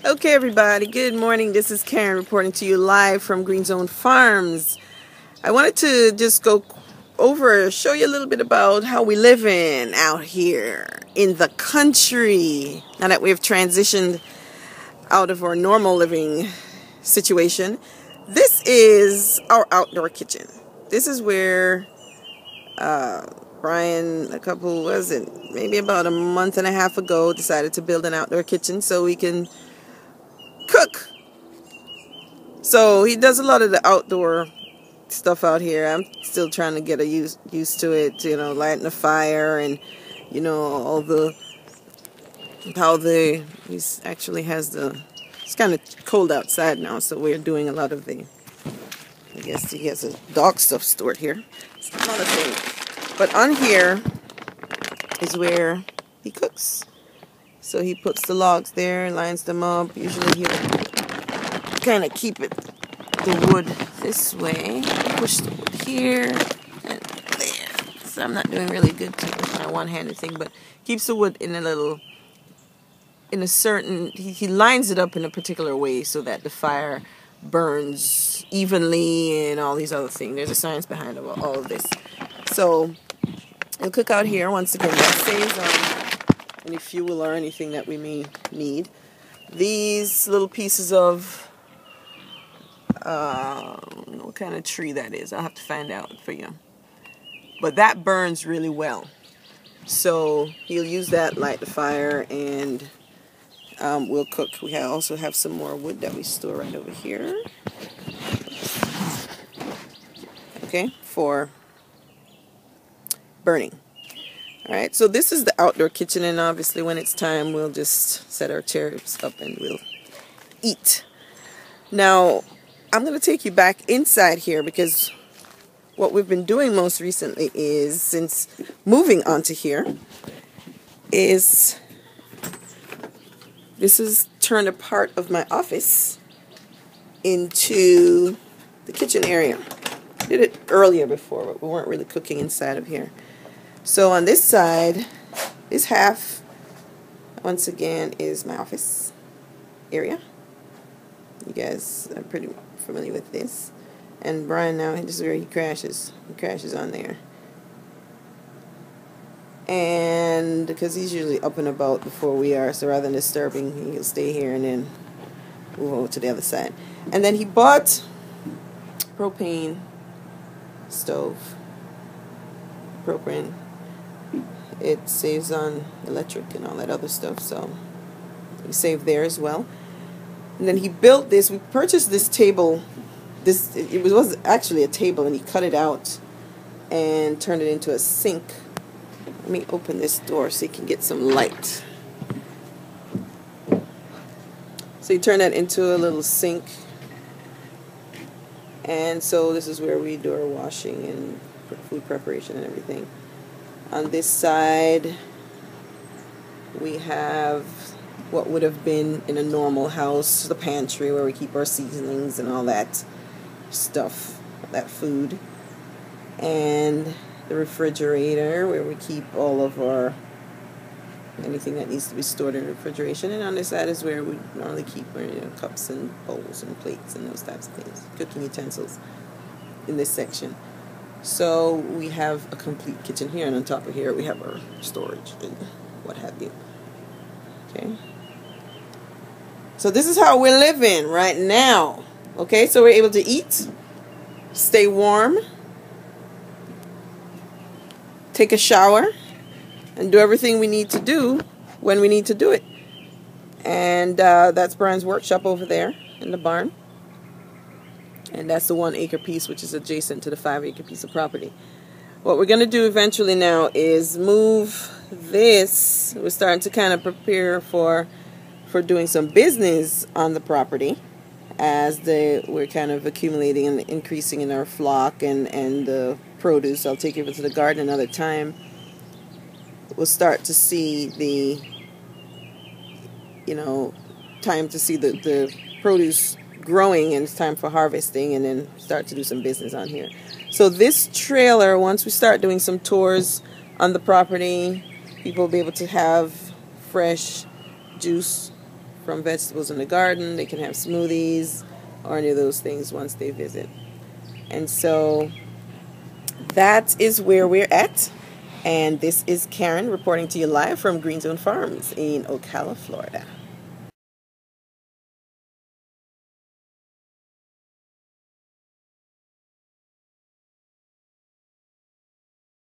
Okay, everybody, good morning. This is Karen reporting to you live from Green Zone Farms. I wanted to just go over, show you a little bit about how we live out here in the country. Now that we've transitioned out of our normal living situation, this is our outdoor kitchen. This is where Brian, maybe about a month and a half ago, decided to build an outdoor kitchen so we can cook. So he does a lot of the outdoor stuff out here. I'm still trying to get used to it, lighting a fire and, it's kind of cold outside now, so we're doing a lot of I guess he has a dog stuff stored here. It's another thing. But on here is where he cooks. So he puts the logs there and lines them up. Usually he'll kind of keep the wood this way, push the wood here and there. So I'm not doing really good with my one-handed thing, but keeps the wood he lines it up in a particular way so that the fire burns evenly and all these other things. There's a science behind all of this. So we'll cook out here. Once again, that saves on any fuel or anything that we may need. These little pieces of what kind of tree that is, I'll have to find out for you. But that burns really well. So he'll use that, light the fire, and we'll cook. We also have some more wood that we store right over here. Okay, for burning. Alright, so this is the outdoor kitchen, and obviously when it's time we'll just set our chairs up and we'll eat. Now, I'm going to take you back inside here because what we've been doing most recently is, since moving onto here, is this is turned a part of my office into the kitchen area. I did it earlier before, but we weren't really cooking inside of here. So on this side, this half, once again, is my office area. You guys are pretty familiar with this. And Brian now, this is where he crashes. He crashes on there. And because he's usually up and about before we are, so rather than disturbing, he'll stay here and then move over to the other side. And then he bought propane stove. Propane. It saves on electric and all that other stuff, so we save there as well. And then he built this. We purchased this table. It was actually a table, and he cut it out and turned it into a sink. Let me open this door so you can get some light. So you turn that into a little sink. And so this is where we do our washing and food preparation and everything. On this side, we have what would have been in a normal house, the pantry where we keep our seasonings and all that stuff, that food. And the refrigerator where we keep all of anything that needs to be stored in refrigeration. And on this side is where we normally keep our cups and bowls and plates and those types of things, cooking utensils in this section. So we have a complete kitchen here, and on top of here we have our storage and what have you. Okay. So this is how we're living right now. Okay, so we're able to eat, stay warm, take a shower, and do everything we need to do when we need to do it. And that's Brian's workshop over there in the barn. And that's the 1 acre piece, which is adjacent to the 5 acre piece of property. What we're going to do eventually now is move this. We're starting to kind of prepare for doing some business on the property as we're kind of accumulating and increasing in our flock and the produce. I'll take you over to the garden another time. We'll start to see time to see the produce growing, and it's time for harvesting, and then start to do some business on here. So this trailer, once we start doing some tours on the property, people will be able to have fresh juice from vegetables in the garden. They can have smoothies or any of those things once they visit. And so that is where we're at. And this is Karen reporting to you live from Green Zone Farms in Ocala, Florida.